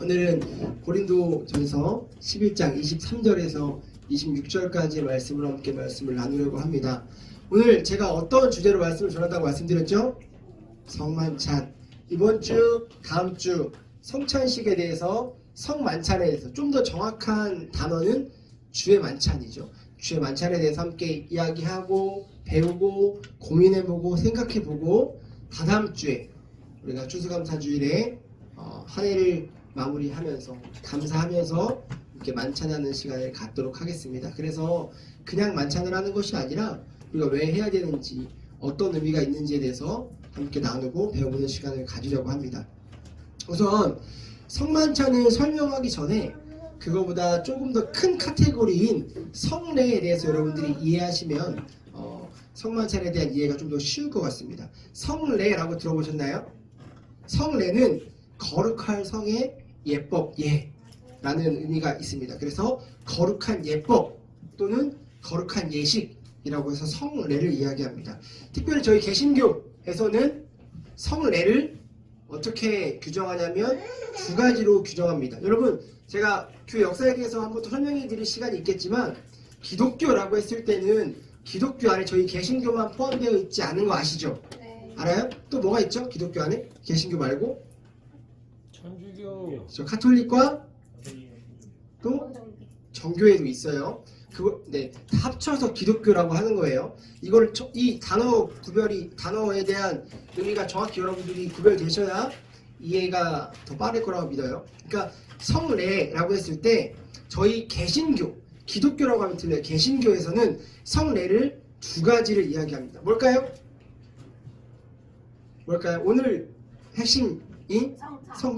오늘은 고린도전서 11장 23절에서 26절까지의 말씀을 함께 말씀을 나누려고 합니다. 오늘 제가 어떤 주제로 말씀을 전한다고 말씀드렸죠? 성만찬. 이번 주, 다음 주 성찬식에 대해서, 성만찬에 대해서 좀 더 정확한 단어는 주의 만찬이죠. 주의 만찬에 대해서 함께 이야기하고 배우고 고민해보고 생각해보고, 다다음 주에 우리가 추수감사주일에 한 해를 마무리하면서 감사하면서 이렇게 만찬하는 시간을 갖도록 하겠습니다. 그래서 그냥 만찬을 하는 것이 아니라 우리가 왜 해야 되는지, 어떤 의미가 있는지에 대해서 함께 나누고 배워보는 시간을 가지려고 합니다. 우선 성만찬을 설명하기 전에 그거보다 조금 더 큰 카테고리인 성례에 대해서 여러분들이 이해하시면 성만찬에 대한 이해가 좀 더 쉬울 것 같습니다. 성례라고 들어보셨나요? 성례는 거룩할 성의 예법, 예라는 의미가 있습니다. 그래서 거룩한 예법 또는 거룩한 예식이라고 해서 성례를 이야기합니다. 특별히 저희 개신교에서는 성례를 어떻게 규정하냐면 두 가지로 규정합니다. 여러분, 제가 교회 역사에 대해서 한번 더 설명해 드릴 시간이 있겠지만, 기독교라고 했을 때는 기독교 안에 저희 개신교만 포함되어 있지 않은 거 아시죠? 네. 알아요? 또 뭐가 있죠? 기독교 안에? 개신교 말고? 천주교, 저 카톨릭과 또 정교회도 있어요. 그거 다 합쳐서 기독교라고 하는 거예요. 이걸 이 단어 구별이, 단어에 대한 의미가 정확히 여러분들이 구별되셔야 이해가 더 빠를 거라고 믿어요. 그러니까 성례라고 했을 때 저희 개신교, 기독교라고 하면 틀려요. 개신교에서는 성례를 두 가지를 이야기합니다. 뭘까요? 오늘 핵심이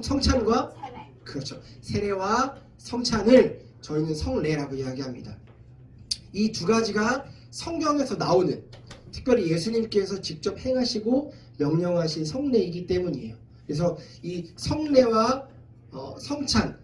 성찬과 세례. 그렇죠. 세례와 성찬을 저희는 성례라고 이야기합니다. 이 두 가지가 성경에서 나오는, 특별히 예수님께서 직접 행하시고 명령하신 성례이기 때문이에요. 그래서 이 성례와 성찬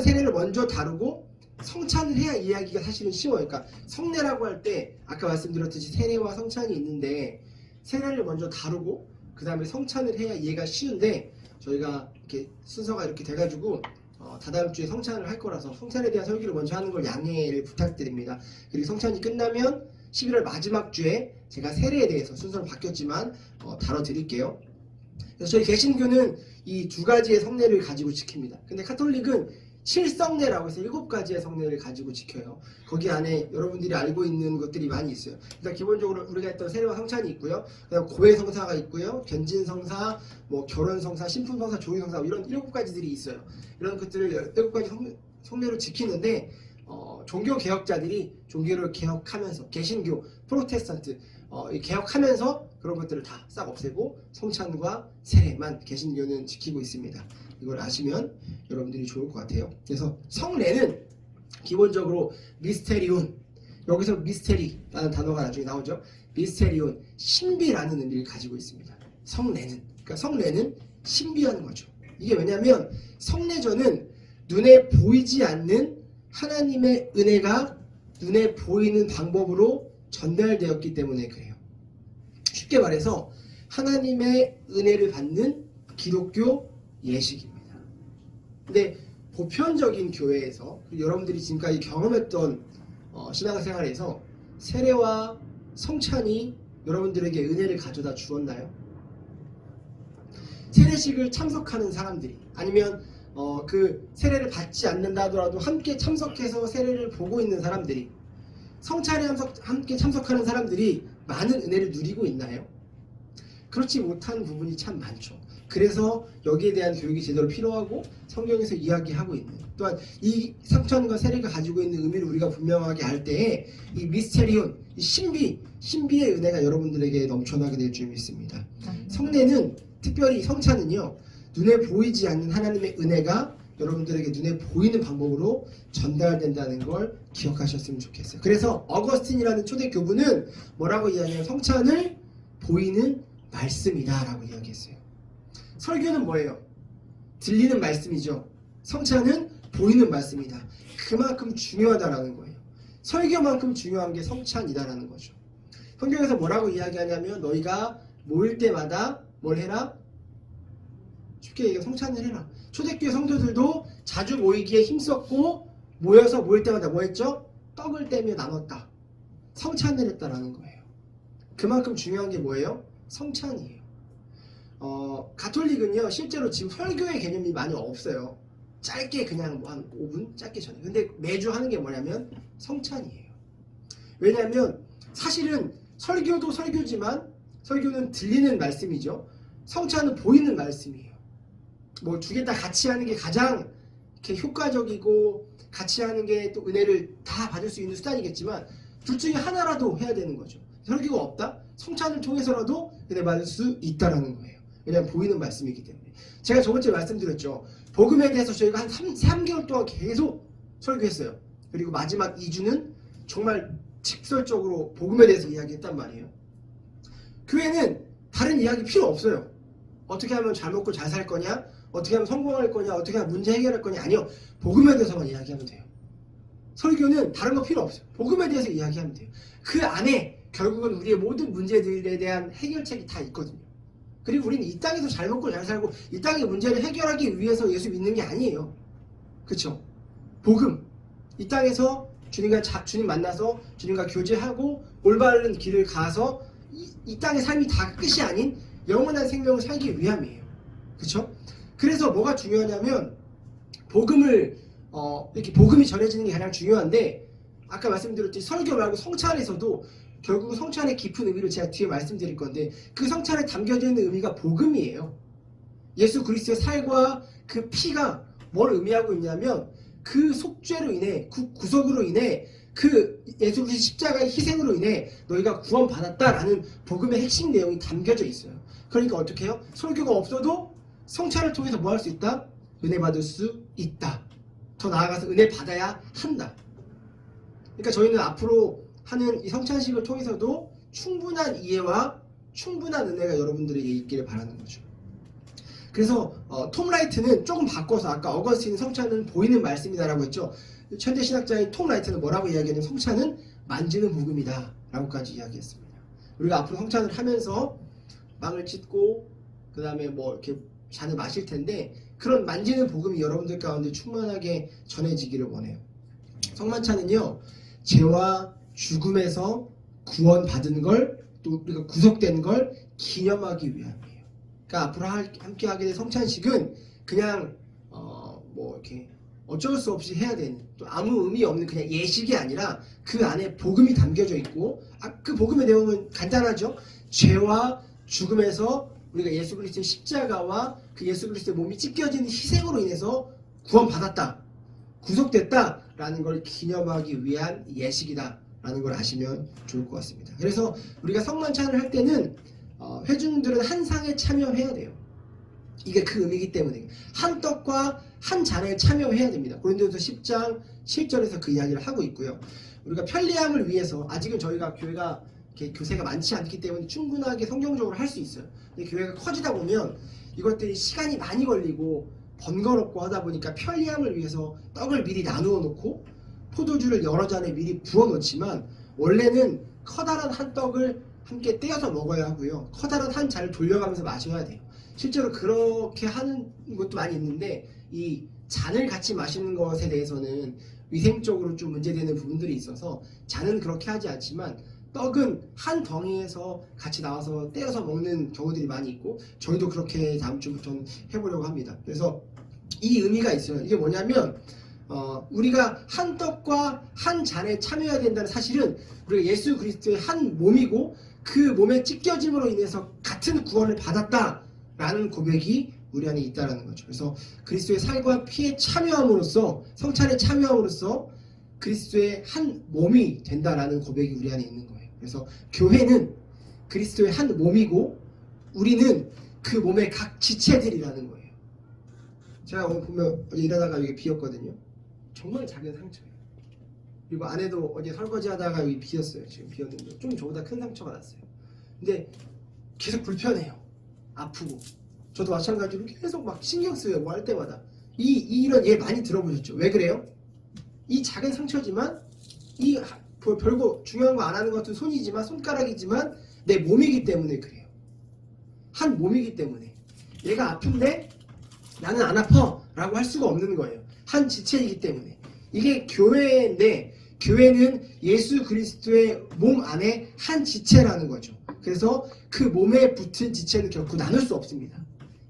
세례를 먼저 다루고 성찬을 해야 이야기가 사실은 쉬워요. 그러니까 성례라고 할 때 아까 말씀드렸듯이 세례와 성찬이 있는데, 세례를 먼저 다루고 그 다음에 성찬을 해야 이해가 쉬운데, 저희가 이렇게 순서가 이렇게 돼가지고 다다음 주에 성찬을 할 거라서 성찬에 대한 설교를 먼저 하는 걸 양해를 부탁드립니다. 그리고 성찬이 끝나면 11월 마지막 주에 제가 세례에 대해서 순서는 바뀌었지만 다뤄드릴게요. 그래서 저희 개신교는 이 두 가지의 성례를 가지고 지킵니다. 근데 카톨릭은 7성례라고 해서 7가지의 성례를 가지고 지켜요. 거기 안에 여러분들이 알고 있는 것들이 많이 있어요. 일단 기본적으로 우리가 했던 세례와 성찬이 있고요. 그다음 고해성사가 있고요. 견진성사, 뭐 결혼성사, 신품성사, 조의성사, 이런 7가지들이 있어요. 이런 것들을 7가지 성례로 지키는데, 종교 개혁자들이 종교를 개혁하면서, 개신교, 프로테스탄트 개혁하면서 그런 것들을 다 싹 없애고 성찬과 세례만 개신교는 지키고 있습니다. 이걸 아시면 여러분들이 좋을 것 같아요. 그래서 성례는 기본적으로 미스테리온, 여기서 미스테리라는 단어가 나중에 나오죠. 미스테리온, 신비라는 의미를 가지고 있습니다. 그러니까 성례는 신비한 거죠. 이게 왜냐하면 성례전은 눈에 보이지 않는 하나님의 은혜가 눈에 보이는 방법으로 전달되었기 때문에 그래요. 쉽게 말해서 하나님의 은혜를 받는 기독교 예식입니다. 근데 보편적인 교회에서, 여러분들이 지금까지 경험했던 신앙생활에서 세례와 성찬이 여러분들에게 은혜를 가져다 주었나요? 세례식을 참석하는 사람들이, 아니면 그 세례를 받지 않는다 하더라도 함께 참석해서 세례를 보고 있는 사람들이, 성찬에 함께 참석하는 사람들이 많은 은혜를 누리고 있나요? 그렇지 못한 부분이 참 많죠. 그래서 여기에 대한 교육이 제대로 필요하고 성경에서 이야기하고 있는, 또한 이 성찬과 세례가 가지고 있는 의미를 우리가 분명하게 알 때에 이 미스테리온, 이 신비의 은혜가 여러분들에게 넘쳐나게 될 줄 믿습니다. 성례는, 특별히 성찬은요, 눈에 보이지 않는 하나님의 은혜가 여러분들에게 눈에 보이는 방법으로 전달된다는 걸 기억하셨으면 좋겠어요. 그래서 어거스틴이라는 초대 교부는 뭐라고 이야기해요? 성찬을 보이는 말씀이다 라고 이야기했어요. 설교는 뭐예요? 들리는 말씀이죠. 성찬은 보이는 말씀이다. 그만큼 중요하다라는 거예요. 설교만큼 중요한 게 성찬이다라는 거죠. 성경에서 뭐라고 이야기하냐면, 너희가 모일 때마다 뭘 해라? 쉽게 얘기해 성찬을 해라. 초대교회 성도들도 자주 모이기에 힘썼고 모여서 모일 때마다 뭐 했죠? 떡을 떼며 나눴다. 성찬을 했다라는 거예요. 그만큼 중요한 게 뭐예요? 성찬이에요. 가톨릭은요 실제로 지금 설교의 개념이 많이 없어요. 짧게 그냥 뭐 한 5분 짧게 전해. 근데 매주 하는 게 뭐냐면 성찬이에요. 왜냐하면 사실은 설교도 설교지만 설교는 들리는 말씀이죠. 성찬은 보이는 말씀이에요. 뭐 두 개 다 같이 하는 게 가장 이렇게 효과적이고 같이 하는 게 또 은혜를 다 받을 수 있는 수단이겠지만 둘 중에 하나라도 해야 되는 거죠. 설교가 없다? 성찬을 통해서라도 은혜 받을 수 있다라는 거예요. 왜냐하면 보이는 말씀이기 때문에. 제가 저번주에 말씀드렸죠. 복음에 대해서 저희가 한 3개월 동안 계속 설교했어요. 그리고 마지막 2주는 정말 직설적으로 복음에 대해서 이야기했단 말이에요. 교회는 다른 이야기 필요 없어요. 어떻게 하면 잘 먹고 잘 살 거냐? 어떻게 하면 성공할 거냐? 어떻게 하면 문제 해결할 거냐? 아니요. 복음에 대해서만 이야기하면 돼요. 설교는 다른 거 필요 없어요. 복음에 대해서 이야기하면 돼요. 그 안에 결국은 우리의 모든 문제들에 대한 해결책이 다 있거든요. 그리고 우리는 이 땅에서 잘 먹고 잘 살고 이 땅의 문제를 해결하기 위해서 예수 믿는 게 아니에요. 그렇죠? 복음. 이 땅에서 주님 만나서 주님과 교제하고 올바른 길을 가서 이 땅의 삶이 다 끝이 아닌 영원한 생명을 살기 위함이에요. 그렇죠? 그래서 뭐가 중요하냐면 복음을 이렇게 복음이 전해지는 게 가장 중요한데 아까 말씀드렸듯이 설교 말고 성찬에서도 결국 성찬의 깊은 의미를 제가 뒤에 말씀드릴 건데 그 성찬에 담겨져 있는 의미가 복음이에요. 예수 그리스도의 살과 그 피가 뭘 의미하고 있냐면 그 속죄로 인해 그 구속으로 인해 그 예수 그리스도 십자가의 희생으로 인해 너희가 구원받았다라는 복음의 핵심 내용이 담겨져 있어요. 그러니까 어떻게 해요? 설교가 없어도 성찬을 통해서 뭐 할 수 있다? 은혜 받을 수 있다. 더 나아가서 은혜 받아야 한다. 그러니까 저희는 앞으로 하는 이 성찬식을 통해서도 충분한 이해와 충분한 은혜가 여러분들에게 있기를 바라는 거죠. 그래서 톰 라이트는 조금 바꿔서 아까 어거스틴 성찬은 보이는 말씀이다라고 했죠. 현대 신학자인 톰 라이트는 뭐라고 이야기하냐면 성찬은 만지는 복음이다 라고까지 이야기했습니다. 우리가 앞으로 성찬을 하면서 빵을 찢고 그 다음에 뭐 이렇게 잔을 마실 텐데 그런 만지는 복음이 여러분들 가운데 충만하게 전해지기를 원해요. 성만찬은요 죄와 죽음에서 구원받은 걸 또 우리가 구속된 걸 기념하기 위함이에요. 그러니까 앞으로 함께 하게 될 성찬식은 그냥 뭐 이렇게 어쩔 수 없이 해야 되는 또 아무 의미 없는 그냥 예식이 아니라 그 안에 복음이 담겨져 있고 그 복음의 내용은 간단하죠. 죄와 죽음에서 우리가 예수 그리스도의 십자가와 그 예수 그리스도의 몸이 찢겨지는 희생으로 인해서 구원받았다, 구속됐다라는 걸 기념하기 위한 예식이다 라는 걸 아시면 좋을 것 같습니다. 그래서 우리가 성만찬을 할 때는 회중들은 한 상에 참여해야 돼요. 이게 그 의미이기 때문에 한 떡과 한 잔에 참여해야 됩니다. 고린도전서 10장 7절에서 그 이야기를 하고 있고요. 우리가 편리함을 위해서 아직은 저희가 교회가 교세가 많지 않기 때문에 충분하게 성경적으로 할 수 있어요. 근데 교회가 커지다 보면 이것들이 시간이 많이 걸리고 번거롭고 하다 보니까 편리함을 위해서 떡을 미리 나누어 놓고 포도주를 여러 잔에 미리 부어 놓지만 원래는 커다란 한 떡을 함께 떼어서 먹어야 하고요. 커다란 한 잔을 돌려가면서 마셔야 돼요. 실제로 그렇게 하는 것도 많이 있는데 이 잔을 같이 마시는 것에 대해서는 위생적으로 좀 문제되는 부분들이 있어서 잔은 그렇게 하지 않지만 떡은 한 덩이에서 같이 나와서 떼어서 먹는 경우들이 많이 있고 저희도 그렇게 다음 주부터는 해보려고 합니다. 그래서 이 의미가 있어요. 이게 뭐냐면 우리가 한 떡과 한 잔에 참여해야 된다는 사실은 우리가 예수 그리스도의 한 몸이고 그 몸의 찢겨짐으로 인해서 같은 구원을 받았다라는 고백이 우리 안에 있다는 거죠. 그래서 그리스도의 살과 피에 참여함으로써 성찬에 참여함으로써 그리스도의 한 몸이 된다라는 고백이 우리 안에 있는 거예요. 그래서 교회는 그리스도의 한 몸이고 우리는 그 몸의 각 지체들이라는 거예요. 제가 오늘 보면 어제 일하다가 여기 비었거든요. 정말 작은 상처예요. 그리고 아내도 어제 설거지 하다가 여기 비었어요. 지금 비었는데 좀 저보다 큰 상처가 났어요. 근데 계속 불편해요. 아프고. 저도 마찬가지로 계속 막 신경 쓰여요. 뭐 할 때마다. 이런 예 많이 들어보셨죠? 왜 그래요? 이 작은 상처지만 이 별거 중요한 거 안 하는 것 같은 손이지만 손가락이지만 내 몸이기 때문에 그래요. 한 몸이기 때문에 얘가 아픈데 나는 안 아파라고 할 수가 없는 거예요. 한 지체이기 때문에. 이게 교회인데 교회는 예수 그리스도의 몸 안에 한 지체라는 거죠. 그래서 그 몸에 붙은 지체는 결코 나눌 수 없습니다.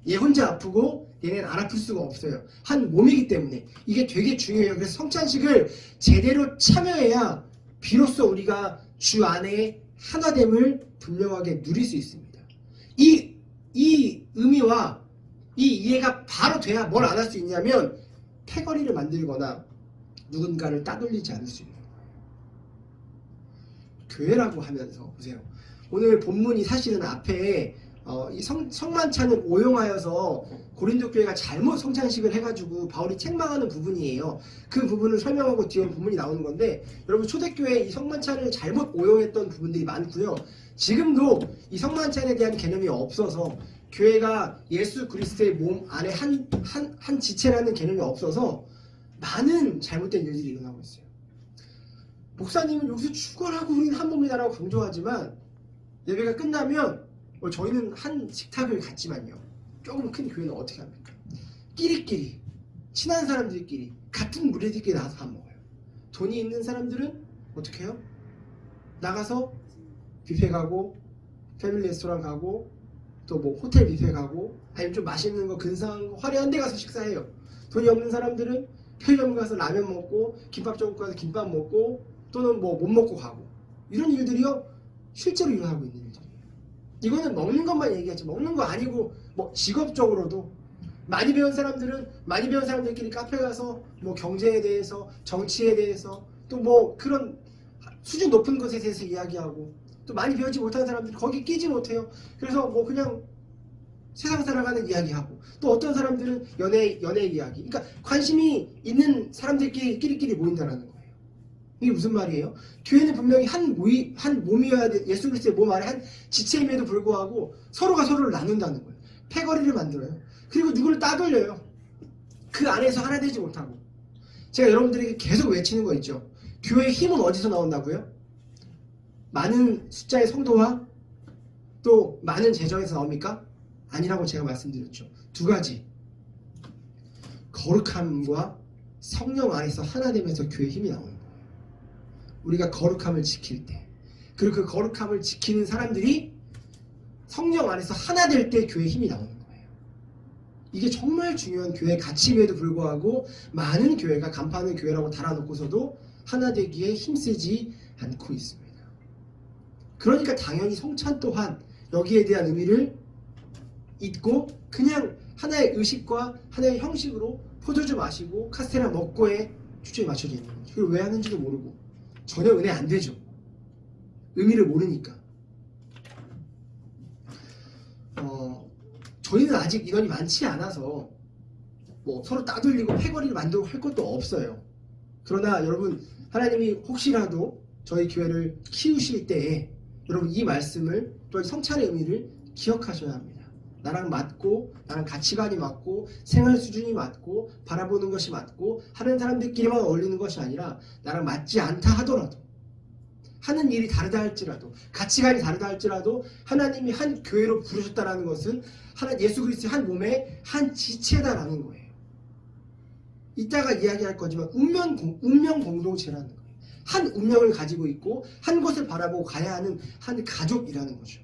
얘 혼자 아프고 얘는 안 아플 수가 없어요. 한 몸이기 때문에 이게 되게 중요해요. 그래서 성찬식을 제대로 참여해야 비로소 우리가 주 안에 하나됨을 분명하게 누릴 수 있습니다. 이 의미와 이 이해가 바로 돼야 뭘 안 할 수 있냐면 패거리를 만들거나 누군가를 따돌리지 않을 수 있는 거예요. 교회라고 하면서 보세요. 오늘 본문이 사실은 앞에 이 성만찬을 오용하여서 고린도 교회가 잘못 성찬식을 해가지고 바울이 책망하는 부분이에요. 그 부분을 설명하고 뒤에 본문이 나오는 건데 여러분 초대교회 이 성만찬을 잘못 오용했던 부분들이 많고요. 지금도 이 성만찬에 대한 개념이 없어서 교회가 예수 그리스도의 몸 안에 한 지체라는 개념이 없어서 많은 잘못된 일들이 일어나고 있어요. 목사님은 여기서 축원하고 우리는 한 몸이다라고 강조하지만 예배가 끝나면 저희는 한 식탁을 갖지만요. 조금 큰 교회는 어떻게 합니까? 끼리끼리 친한 사람들끼리 같은 무리들끼리 나가서 밥 먹어요. 돈이 있는 사람들은 어떻게 해요? 나가서 뷔페 가고 패밀리 레스토랑 가고 또 뭐 호텔 뷔페 가고 아니면 좀 맛있는 거 근사한 거 화려한 데 가서 식사해요. 돈이 없는 사람들은 편의점 가서 라면 먹고 김밥 조금 가서 김밥 먹고 또는 뭐 못 먹고 가고 이런 일들이요 실제로 일어나고 있는 일들이에요. 이거는 먹는 것만 얘기하지 먹는 거 아니고 뭐 직업적으로도 많이 배운 사람들은 많이 배운 사람들끼리 카페 가서 뭐 경제에 대해서 정치에 대해서 또 뭐 그런 수준 높은 것에 대해서 이야기하고 또 많이 배우지 못한 사람들이 거기 끼지 못해요. 그래서 뭐 그냥 세상 살아가는 이야기하고 또 어떤 사람들은 연애 이야기 그러니까 관심이 있는 사람들끼리 모인다는 거예요. 이게 무슨 말이에요? 교회는 분명히 한 몸이어야 돼. 예수 그리스도의 몸 안에 한 지체임에도 불구하고 서로가 서로를 나눈다는 거예요. 패거리를 만들어요. 그리고 누구를 따돌려요. 그 안에서 하나 되지 못하고. 제가 여러분들에게 계속 외치는 거 있죠. 교회의 힘은 어디서 나온다고요? 많은 숫자의 성도와 또 많은 재정에서 나옵니까? 아니라고 제가 말씀드렸죠. 두 가지. 거룩함과 성령 안에서 하나 되면서 교회의 힘이 나오는 거예요. 우리가 거룩함을 지킬 때 그리고 그 거룩함을 지키는 사람들이 성령 안에서 하나 될 때 교회의 힘이 나오는 거예요. 이게 정말 중요한 교회의 가치임에도 불구하고 많은 교회가 간판은 교회라고 달아놓고서도 하나 되기에 힘쓰지 않고 있습니다. 그러니까 당연히 성찬 또한 여기에 대한 의미를 잊고 그냥 하나의 의식과 하나의 형식으로 포도주 마시고 카스테라 먹고에 초점이 맞춰져 있는 거죠. 그걸 왜 하는지도 모르고 전혀 은혜 안 되죠. 의미를 모르니까. 저희는 아직 인원이 많지 않아서 뭐 서로 따돌리고 패거리를 만들고 할 것도 없어요. 그러나 여러분 하나님이 혹시라도 저희 교회를 키우실 때에 여러분 이 말씀을 또 성찬의 의미를 기억하셔야 합니다. 나랑 맞고 나랑 가치관이 맞고 생활 수준이 맞고 바라보는 것이 맞고 하는 사람들끼리만 어울리는 것이 아니라 나랑 맞지 않다 하더라도 하는 일이 다르다 할지라도 가치관이 다르다 할지라도 하나님이 한 교회로 부르셨다라는 것은 예수 그리스도의 한 몸의 한 지체다라는 거예요. 이따가 이야기할 거지만 운명 공동체라는 거예요. 한 운명을 가지고 있고 한 곳을 바라보고 가야 하는 한 가족이라는 거죠.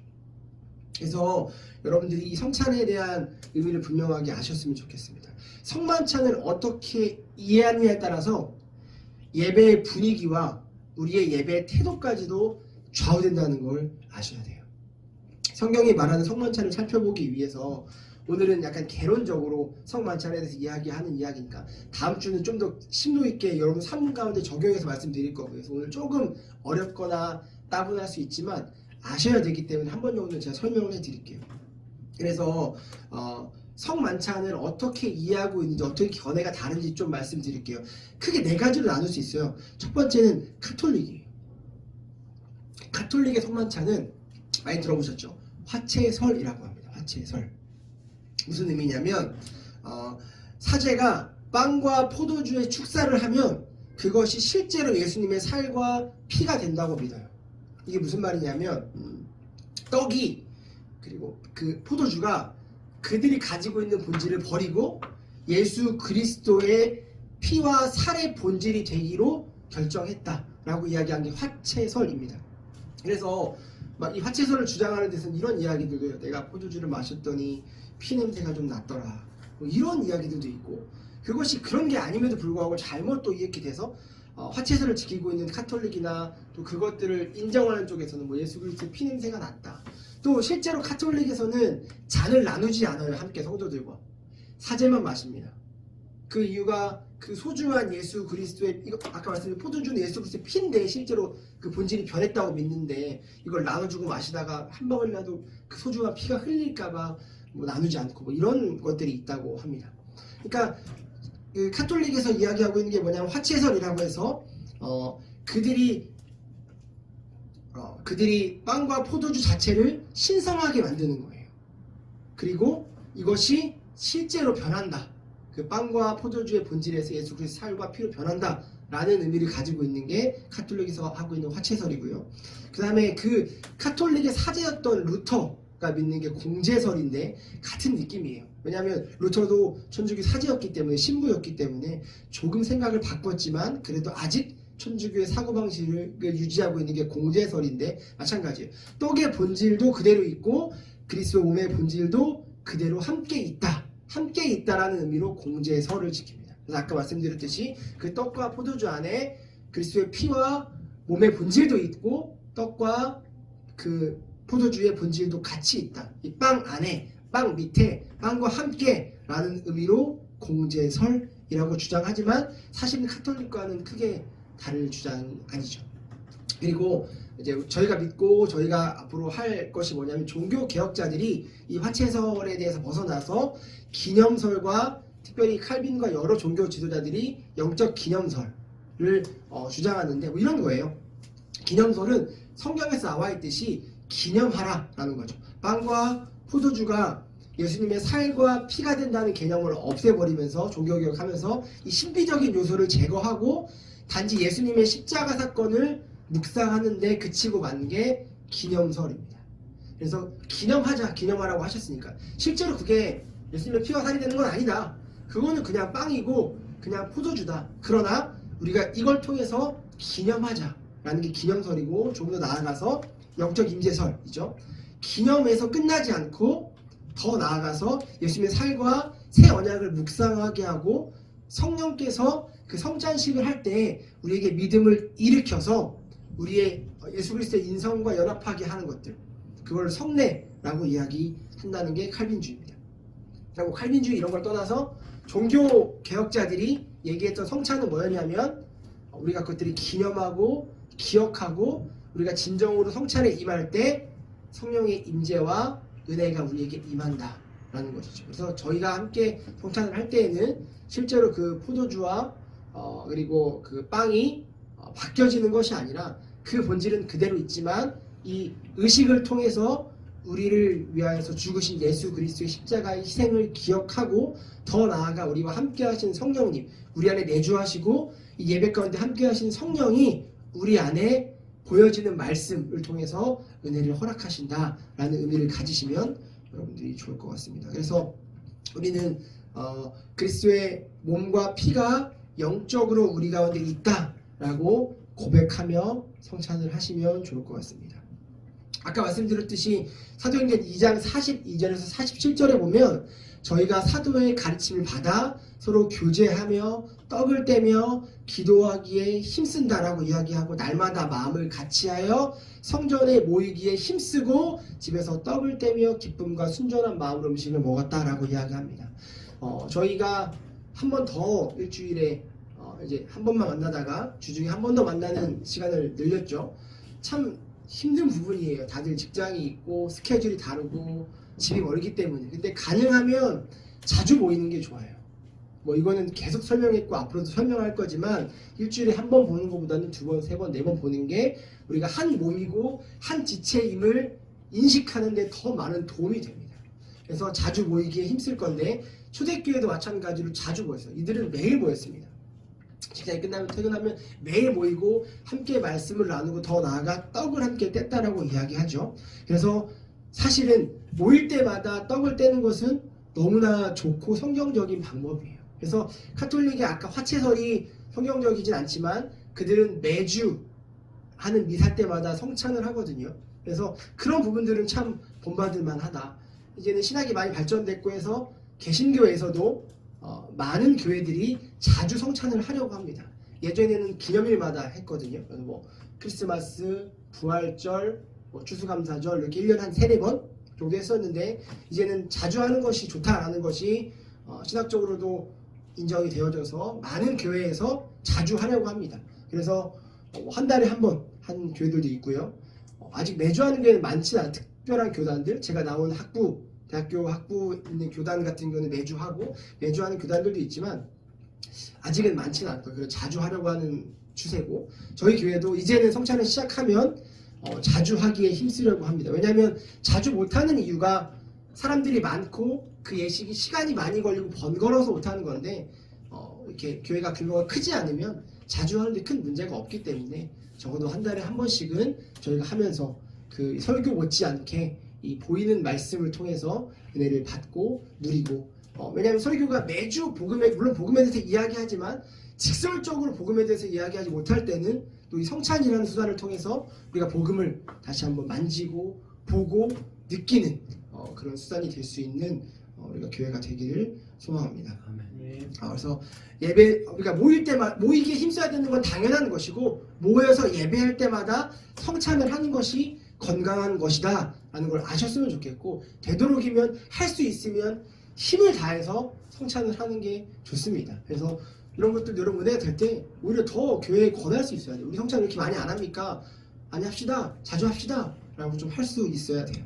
그래서 여러분들이 이 성찬에 대한 의미를 분명하게 아셨으면 좋겠습니다. 성만찬을 어떻게 이해하느냐에 따라서 예배의 분위기와 우리의 예배의 태도까지도 좌우된다는 걸 아셔야 돼요. 성경이 말하는 성만찬을 살펴보기 위해서 오늘은 약간 개론적으로 성만찬에 대해서 이야기하는 이야기니까 다음 주는 좀 더 심도 있게 여러분 삶 가운데 적용해서 말씀드릴 거고요. 그래서 오늘 조금 어렵거나 따분할 수 있지만 아셔야 되기 때문에 한 번 정도는 제가 설명을 해드릴게요. 그래서 성만찬을 어떻게 이해하고 있는지 어떻게 견해가 다른지 좀 말씀드릴게요. 크게 네 가지로 나눌 수 있어요. 첫 번째는 카톨릭이에요. 카톨릭의 성만찬은 많이 들어보셨죠? 화채설이라고 합니다. 화채설. 무슨 의미냐면 사제가 빵과 포도주의 축사를 하면 그것이 실제로 예수님의 살과 피가 된다고 믿어요. 이게 무슨 말이냐면 떡이 그리고 그 포도주가 그들이 가지고 있는 본질을 버리고 예수 그리스도의 피와 살의 본질이 되기로 결정했다라고 이야기한 게 화채설입니다. 그래서 막 이 화채설을 주장하는 데서는 이런 이야기들도 해요. 내가 포도주를 마셨더니 피 냄새가 좀 났더라. 뭐 이런 이야기들도 있고, 그것이 그런 게 아님에도 불구하고 잘못 또 이렇게 돼서 화채설을 지키고 있는 카톨릭이나 또 그것들을 인정하는 쪽에서는 뭐 예수 그리스도의 피 냄새가 났다. 또 실제로 카톨릭에서는 잔을 나누지 않아요. 함께 성도들과 사제만 마십니다. 그 이유가 그 소중한 예수 그리스도의, 이거 아까 말씀드린 포도주는 예수 그리스도의 피인데 실제로 그 본질이 변했다고 믿는데 이걸 나눠주고 마시다가 한 방울이라도 그 소중한 피가 흘릴까봐 뭐 나누지 않고 뭐 이런 것들이 있다고 합니다. 그러니까 그 카톨릭에서 이야기하고 있는 게 뭐냐면 화채설이라고 해서 그들이 빵과 포도주 자체를 신성하게 만드는 거예요. 그리고 이것이 실제로 변한다. 그 빵과 포도주의 본질에서 예수 그리스도의 살과 피로 변한다 라는 의미를 가지고 있는 게 카톨릭에서 하고 있는 화채설이고요. 그 다음에 그 카톨릭의 사제였던 루터가 믿는 게 공제설인데 같은 느낌이에요. 왜냐하면 루터도 천주교 사제였기 때문에, 신부였기 때문에 조금 생각을 바꿨지만 그래도 아직 천주교의 사고방식을 유지하고 있는 게 공제설인데 마찬가지예요. 떡의 본질도 그대로 있고 그리스도 몸의 본질도 그대로 함께 있다라는 의미로 공제설을 지킵니다. 그래서 아까 말씀드렸듯이 그 떡과 포도주 안에 그리스도의 피와 몸의 본질도 있고 떡과 그 포도주의 본질도 같이 있다. 이 빵 안에, 빵 밑에, 빵과 함께라는 의미로 공제설이라고 주장하지만 사실은 카톨릭과는 크게 다를 주장 아니죠. 그리고 이제 저희가 믿고 저희가 앞으로 할 것이 뭐냐면 종교 개혁자들이 이 화채설에 대해서 벗어나서 기념설과 특별히 칼빈과 여러 종교 지도자들이 영적 기념설을 주장하는데 뭐 이런 거예요. 기념설은 성경에서 나와 있듯이 기념하라라는 거죠. 빵과 포도주가 예수님의 살과 피가 된다는 개념을 없애버리면서 종교개혁하면서 이 신비적인 요소를 제거하고 단지 예수님의 십자가 사건을 묵상하는데 그치고 만 게 기념설입니다. 그래서 기념하라고 하셨으니까 실제로 그게 예수님의 피와 살이 되는 건 아니다. 그거는 그냥 빵이고 그냥 포도주다. 그러나 우리가 이걸 통해서 기념하자라는 게 기념설이고, 조금 더 나아가서 영적 임재설이죠. 기념에서 끝나지 않고 더 나아가서 예수님의 살과 새 언약을 묵상하게 하고 성령께서 그 성찬식을 할 때 우리에게 믿음을 일으켜서 우리의 예수 그리스도의 인성과 연합하게 하는 것들, 그걸 성례라고 이야기한다는 게 칼빈주의입니다. 그리고 칼빈주의 이런 걸 떠나서 종교 개혁자들이 얘기했던 성찬은 뭐였냐면 우리가 그것들이 기념하고 기억하고 우리가 진정으로 성찬에 임할 때 성령의 임재와 은혜가 우리에게 임한다라는 것이죠. 그래서 저희가 함께 성찬을 할 때에는 실제로 그 포도주와 그리고 그 빵이 바뀌어지는 것이 아니라 그 본질은 그대로 있지만 이 의식을 통해서 우리를 위하여서 죽으신 예수 그리스도의 십자가의 희생을 기억하고 더 나아가 우리와 함께 하신 성령님, 우리 안에 내주하시고 이 예배 가운데 함께 하신 성령이 우리 안에 보여지는 말씀을 통해서 은혜를 허락하신다라는 의미를 가지시면 여러분들이 좋을 것 같습니다. 그래서 우리는 그리스도의 몸과 피가 영적으로 우리 가운데 있다라고 고백하며 성찬을 하시면 좋을 것 같습니다. 아까 말씀드렸듯이 사도행전 2장 42절에서 47절에 보면 저희가 사도의 가르침을 받아 서로 교제하며 떡을 떼며 기도하기에 힘쓴다라고 이야기하고 날마다 마음을 같이하여 성전에 모이기에 힘쓰고 집에서 떡을 떼며 기쁨과 순전한 마음으로 음식을 먹었다라고 이야기합니다. 저희가 한 번 더 일주일에 이제 한 번만 만나다가 주중에 한 번 더 만나는 시간을 늘렸죠. 참 힘든 부분이에요. 다들 직장이 있고 스케줄이 다르고 집이 멀기 때문에. 근데 가능하면 자주 모이는 게 좋아요. 뭐 이거는 계속 설명했고 앞으로도 설명할 거지만 일주일에 한 번 보는 것보다는 두 번, 세 번, 네 번 보는 게 우리가 한 몸이고 한 지체임을 인식하는 데 더 많은 도움이 됩니다. 그래서 자주 모이기에 힘쓸 건데 초대교회도 마찬가지로 자주 모였어요. 이들은 매일 모였습니다. 직장이 끝나면 퇴근하면 매일 모이고 함께 말씀을 나누고 더 나아가 떡을 함께 뗐다라고 이야기하죠. 그래서 사실은 모일 때마다 떡을 떼는 것은 너무나 좋고 성경적인 방법이에요. 그래서 카톨릭의 아까 화채설이 성경적이진 않지만 그들은 매주 하는 미사 때마다 성찬을 하거든요. 그래서 그런 부분들은 참 본받을 만하다. 이제는 신학이 많이 발전됐고 해서 개신교에서도 많은 교회들이 자주 성찬을 하려고 합니다. 예전에는 기념일마다 했거든요. 그래서 뭐 크리스마스, 부활절, 뭐 추수감사절 이렇게 1년에 한 3-4번 정도 했었는데 이제는 자주 하는 것이 좋다라는 것이 신학적으로도 인정이 되어져서 많은 교회에서 자주 하려고 합니다. 그래서 한 달에 한 번 하는 교회들도 있고요. 아직 매주 하는 교회는 많지 않은 특별한 교단들, 제가 나온 학부, 대학교 학부 있는 교단 같은 경우는 매주 하고 매주 하는 교단들도 있지만 아직은 많지는 않고 그래서 자주 하려고 하는 추세고 저희 교회도 이제는 성찬을 시작하면 자주 하기에 힘쓰려고 합니다. 왜냐하면 자주 못하는 이유가 사람들이 많고 그 예식이 시간이 많이 걸리고 번거로워서 못하는 건데 이렇게 교회가 규모가 크지 않으면 자주 하는데 큰 문제가 없기 때문에 적어도 한 달에 한 번씩은 저희가 하면서 그 설교 못지않게 이 보이는 말씀을 통해서 은혜를 받고 누리고 왜냐하면 설교가 매주 물론 복음에 대해서 이야기하지만 직설적으로 복음에 대해서 이야기하지 못할 때는 또 이 성찬이라는 수단을 통해서 우리가 복음을 다시 한번 만지고 보고 느끼는 그런 수단이 될 수 있는 우리가 교회가 되기를 소망합니다. 그래서 예배 우리가 모이기에 힘써야 되는 건 당연한 것이고 모여서 예배할 때마다 성찬을 하는 것이 건강한 것이다 라는 걸 아셨으면 좋겠고 되도록이면 할 수 있으면 힘을 다해서 성찬을 하는 게 좋습니다. 그래서 이런 것들 여러분 은혜가 될 때 오히려 더 교회에 권할 수 있어야 돼요. 우리 성찬 이렇게 많이 안 합니까? 많이 합시다. 자주 합시다. 라고 좀 할 수 있어야 돼요.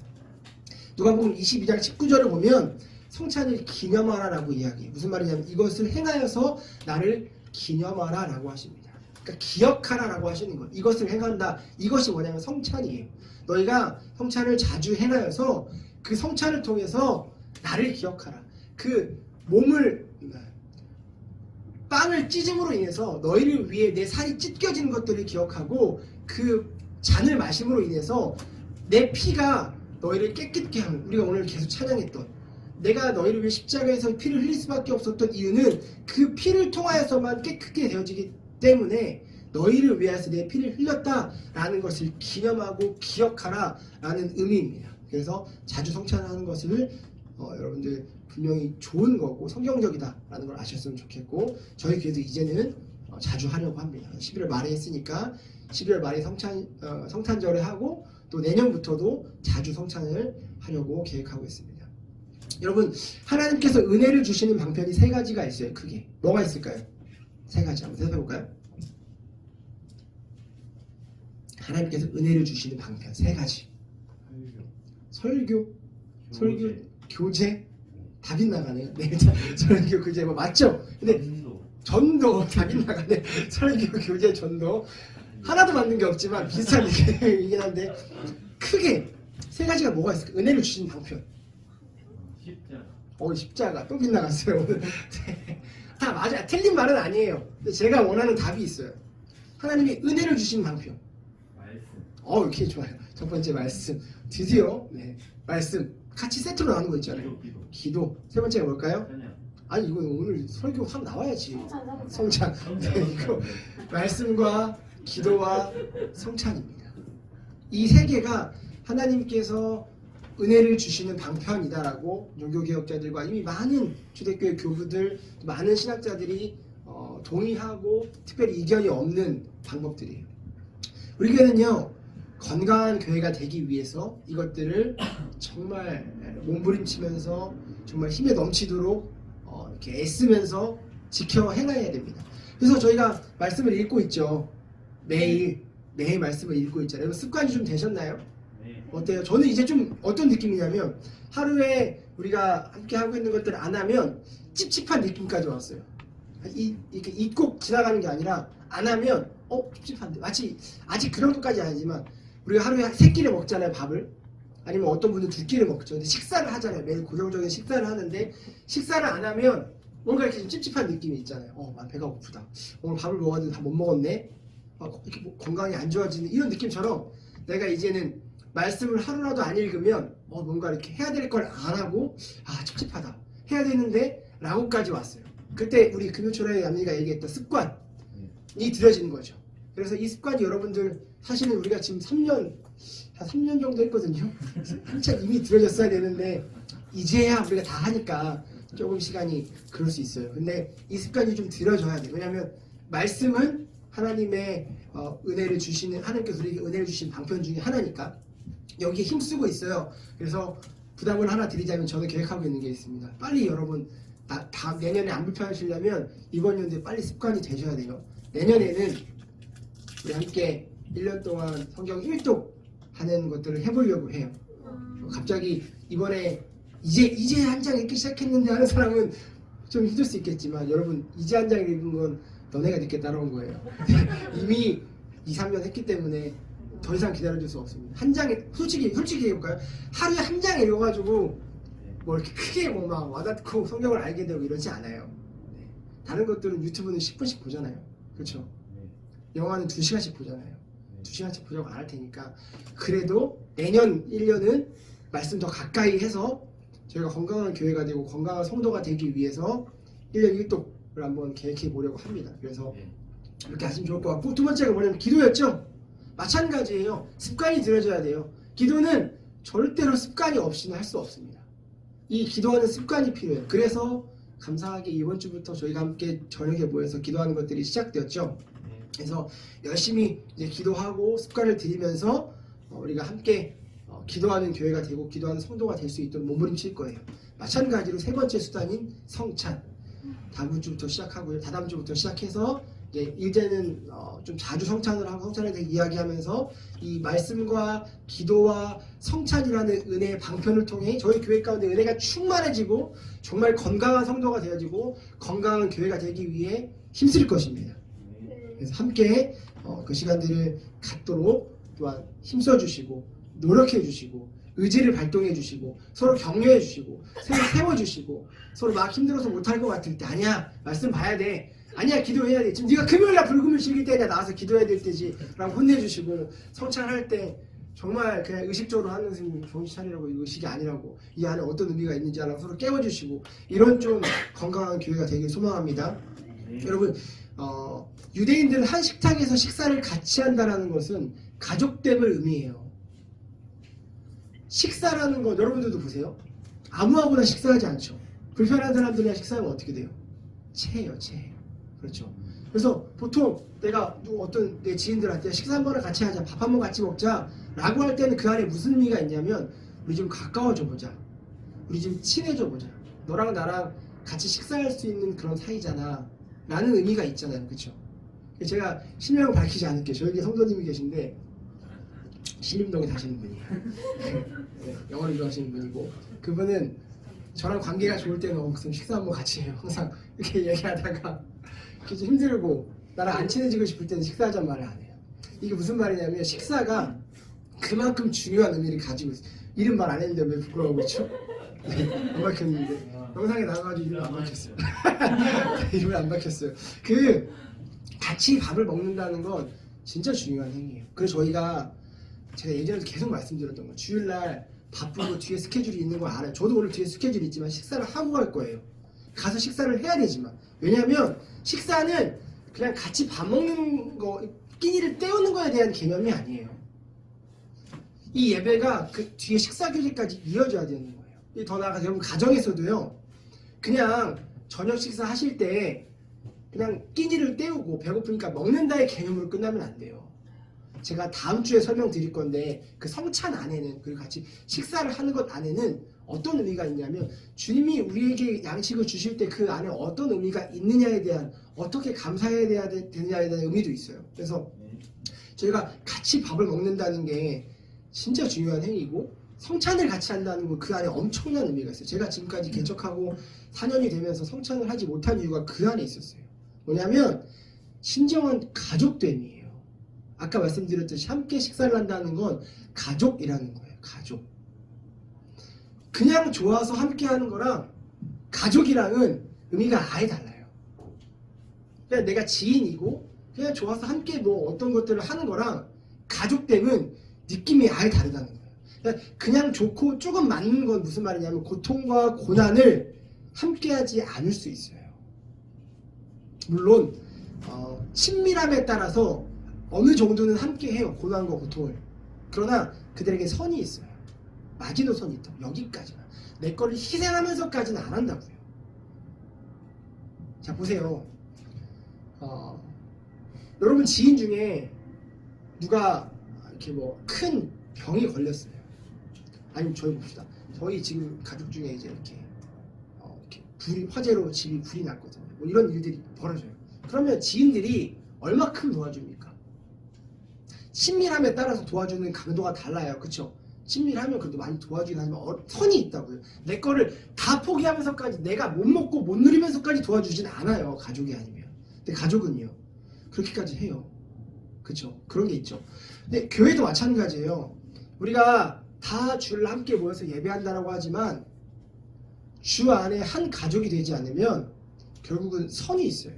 누가복음 22장 19절을 보면 성찬을 기념하라 라고 이야기해요. 무슨 말이냐면 이것을 행하여서 나를 기념하라 라고 하십니다. 그러니까 기억하라 라고 하시는 거예요. 이것을 행한다. 이것이 뭐냐면 성찬이에요. 너희가 성찬을 자주 행하여서 그 성찬을 통해서 나를 기억하라. 그 빵을 찢음으로 인해서 너희를 위해 내 살이 찢겨지는 것들을 기억하고 그 잔을 마심으로 인해서 내 피가 너희를 깨끗게 하는 우리가 오늘 계속 찬양했던 내가 너희를 위해 십자가에서 피를 흘릴 수밖에 없었던 이유는 그 피를 통하여서만 깨끗게 되어지기 때문에 너희를 위해서 내 피를 흘렸다라는 것을 기념하고 기억하라 라는 의미입니다. 그래서 자주 성찬하는 것을 여러분들 분명히 좋은 거고 성경적이다라는 걸 아셨으면 좋겠고 저희 교회도 이제는 자주 하려고 합니다. 11월 말에 했으니까 12월 말에 성탄절에 하고 또 내년부터도 자주 성찬을 하려고 계획하고 있습니다. 여러분 하나님께서 은혜를 주시는 방편이 3가지가 있어요. 크게 뭐가 있을까요? 3가지 한번 살펴볼까요? 하나님께서 은혜를 주시는 방편 3가지. 설교, 교제, 다 빗나가네요. 네, 설교, 교제 뭐 맞죠? 근데 전도 다 빗나가네. 설교, 교제, 전도 하나도 맞는 게 없지만 비슷한 얘기긴 한데 크게 3가지가 뭐가 있을까? 은혜를 주시는 방편. 십자가 또 빗나갔어요. 다 맞아요. 틀린 말은 아니에요. 근데 제가 원하는 답이 있어요. 하나님이 은혜를 주시는 방편. 이렇게 좋아요. 첫 번째 말씀. 드디어 말씀 같이 세트로 나오는 거 있잖아요. 기도. 세 번째가 뭘까요? 아니 이거 오늘 설교 확 나와야지. 성찬. 이거 말씀과 기도와 성찬입니다. 이 3개가 하나님께서 은혜를 주시는 방편이다라고 종교개혁자들과 이미 많은 초대교회 교부들, 많은 신학자들이 동의하고 특별히 이견이 없는 방법들이에요. 우리 교회는요 건강한 교회가 되기 위해서 이것들을 정말 몸부림치면서 정말 힘에 넘치도록 이렇게 애쓰면서 지켜 행해야 됩니다. 그래서 저희가 말씀을 읽고 있죠. 매일 말씀을 읽고 있잖아요. 습관이 좀 되셨나요? 어때요? 저는 이제 좀 어떤 느낌이냐면 하루에 우리가 함께 하고 있는 것들을 안 하면 찝찝한 느낌까지 왔어요. 이렇게 잊고 지나가는 게 아니라 안 하면 찝찝한데 마치 아직 그 정도까지 아니지만 우리가 하루에 3끼를 먹잖아요. 밥을. 아니면 어떤 분은 2끼를 먹죠. 근데 식사를 하잖아요. 매일 고정적인 식사를 하는데 식사를 안 하면 뭔가 이렇게 좀 찝찝한 느낌이 있잖아요. 난 배가 고프다. 오늘 밥을 먹었는데 다 못 먹었네. 이렇게 건강이 안 좋아지는 이런 느낌처럼 내가 이제는 말씀을 하루라도 안 읽으면 뭔가 이렇게 해야 될 걸 안 하고 찝찝하다. 해야 되는데 라고까지 왔어요. 그때 우리 금요초라의 남미가 얘기했던 습관이 들여지는 거죠. 그래서 이 습관이 여러분들 사실은 우리가 지금 한 3년 정도 했거든요. 한참 이미 들여졌어야 되는데 이제야 우리가 다 하니까 조금 시간이 그럴 수 있어요. 근데 이 습관이 좀 들여져야 돼요. 왜냐하면 말씀은 하나님의 은혜를 주시는, 하나님께서 우리에게 은혜를 주신 방편 중에 하나니까 여기에 힘쓰고 있어요. 그래서 부담을 하나 드리자면 저는 계획하고 있는 게 있습니다. 빨리 여러분 다 내년에 안 불편하시려면 이번 연도에 빨리 습관이 되셔야 돼요. 내년에는 우리 함께 1년 동안 성경 1독 하는 것들을 해보려고 해요. 갑자기 이번에 이제 한 장 읽기 시작했는데 하는 사람은 좀 힘들 수 있겠지만 여러분 이제 한 장 읽은 건 너네가 늦게 따라온 거예요. 이미 2, 3년 했기 때문에 더 이상 기다려줄 수 없습니다. 한 장에 솔직히 해볼까요? 하루에 한 장 읽어가지고 뭐 이렇게 크게 뭐 막 와닿고 성경을 알게 되고 이러지 않아요. 네. 다른 것들은 유튜브는 10분씩 보잖아요. 그렇죠? 영화는 2시간씩 보잖아요. 2시간씩 보자고 안 할 테니까 그래도 내년 1년은 말씀 더 가까이 해서 저희가 건강한 교회가 되고 건강한 성도가 되기 위해서 1년 1독을 한번 계획해 보려고 합니다. 그래서 이렇게 하시면 좋을 것 같고, 두 번째가 뭐냐면 기도였죠. 마찬가지예요. 습관이 들여져야 돼요. 기도는 절대로 습관이 없이는 할 수 없습니다. 이 기도하는 습관이 필요해요. 그래서 감사하게 이번 주부터 저희가 함께 저녁에 모여서 기도하는 것들이 시작되었죠. 그래서 열심히 이제 기도하고 습관을 들이면서 우리가 함께 기도하는 교회가 되고 기도하는 성도가 될 수 있도록 몸부림칠 거예요. 마찬가지로 세 번째 수단인 성찬, 다음 주부터 시작하고요. 다다음 주부터 시작해서 이제는 좀 자주 성찬을 하고 성찬에 대해 이야기하면서 이 말씀과 기도와 성찬이라는 은혜의 방편을 통해 저희 교회 가운데 은혜가 충만해지고 정말 건강한 성도가 되어지고 건강한 교회가 되기 위해 힘쓸 것입니다. 그래서 함께 그 시간들을 갖도록 또한 힘써주시고 노력해주시고 의지를 발동해주시고 서로 격려해주시고 서로 세워주시고 서로 막 힘들어서 못할 것 같을 때 아니야 말씀 봐야 돼, 아니야 기도해야 돼, 지금 네가 금요일날 불금을 즐길 때냐 나와서 기도해야 될 때지 라고 혼내주시고, 성찬할 때 정말 그냥 의식적으로 하는 것은 정신 차리라고, 이거 의식이 아니라고, 이 안에 어떤 의미가 있는지 알고 서로 깨워주시고, 이런 좀 건강한 교회가 되길 소망합니다. 여러분 유대인들은 한 식탁에서 식사를 같이 한다는 것은 가족됨을 의미해요. 식사라는 건 여러분들도 보세요. 아무하고나 식사하지 않죠. 불편한 사람들이랑 식사하면 어떻게 돼요? 체해요, 체해요. 그렇죠. 그래서 보통 내가 어떤 내 지인들한테 식사 한 번을 같이 하자, 밥 한 번 같이 먹자 라고 할 때는 그 안에 무슨 의미가 있냐면 우리 좀 가까워져 보자, 우리 좀 친해져 보자, 너랑 나랑 같이 식사할 수 있는 그런 사이잖아 라는 의미가 있잖아요. 그렇죠. 제가 실명을 밝히지 않을게요. 저에게 성도님이 계신데 신림동에 사시는 분이에요. 네, 영어를 좋아하시는 분이고, 그분은 저랑 관계가 좋을 때는 무슨 식사 한번 같이 해요. 항상 이렇게 얘기하다가 이렇게 좀 힘들고 나랑 안 친해지고 싶을 때는 식사하자는 말을 안 해요. 이게 무슨 말이냐면 식사가 그만큼 중요한 의미를 가지고 있어요. 이름 말 안 했는데 왜 부끄러워하고 있죠? 안 밝혔는데 영상에 나와가지고 이름 안 밝혔어요. 이름을 안 밝혔어요. 그 같이 밥을 먹는다는 건 진짜 중요한 행위예요. 그래서 제가 예전에도 계속 말씀드렸던 거, 주일날 바쁘고 뒤에 스케줄이 있는 거 알아요. 저도 오늘 뒤에 스케줄이 있지만 식사를 하고 갈 거예요. 가서 식사를 해야 되지만, 왜냐하면 식사는 그냥 같이 밥 먹는 거, 끼니를 때우는 거에 대한 개념이 아니에요. 이 예배가 그 뒤에 식사 교제까지 이어져야 되는 거예요. 더 나아가서 여러분 가정에서도요, 그냥 저녁 식사 하실 때 그냥 끼니를 때우고 배고프니까 먹는다의 개념으로 끝나면 안 돼요. 제가 다음 주에 설명드릴 건데 그 성찬 안에는, 그리고 같이 식사를 하는 것 안에는 어떤 의미가 있냐면 주님이 우리에게 양식을 주실 때 그 안에 어떤 의미가 있느냐에 대한, 어떻게 감사해야 되느냐에 대한 의미도 있어요. 그래서 저희가 같이 밥을 먹는다는 게 진짜 중요한 행위고, 성찬을 같이 한다는 건 그 안에 엄청난 의미가 있어요. 제가 지금까지 개척하고 4년이 되면서 성찬을 하지 못한 이유가 그 안에 있었어요. 뭐냐면 진정한 가족됨이에요. 아까 말씀드렸듯이 함께 식사를 한다는 건 가족이라는 거예요. 가족. 그냥 좋아서 함께 하는 거랑 가족이랑은 의미가 아예 달라요. 그냥 내가 지인이고 그냥 좋아서 함께 뭐 어떤 것들을 하는 거랑 가족됨은 느낌이 아예 다르다는 거예요. 그냥 좋고 조금 맞는 건 무슨 말이냐면 고통과 고난을 함께 하지 않을 수 있어요. 물론 친밀함에 따라서 어느 정도는 함께 해요. 고난과 고통을. 그러나 그들에게 선이 있어요. 마지노선이 있다. 여기까지만. 내 거를 희생하면서까지는 안 한다고요. 자, 보세요. 여러분 지인 중에 누가 이렇게 뭐 큰 병이 걸렸어요. 아니면 저희 봅시다. 저희 지금 가족 중에 이제 이렇게 화재로 집이 불이 났거든요. 뭐 이런 일들이 벌어져요. 그러면 지인들이 얼마큼 도와줍니까? 친밀함에 따라서 도와주는 강도가 달라요. 그쵸? 친밀하면 그래도 많이 도와주긴 하지만 선이 있다고요. 내 거를 다 포기하면서까지 내가 못 먹고 못 누리면서까지 도와주진 않아요. 가족이 아니면. 근데 가족은요. 그렇게까지 해요. 그쵸? 그런 게 있죠. 근데 교회도 마찬가지예요. 우리가 다 주를 함께 모여서 예배한다라고 하지만 주 안에 한 가족이 되지 않으면 결국은 선이 있어요.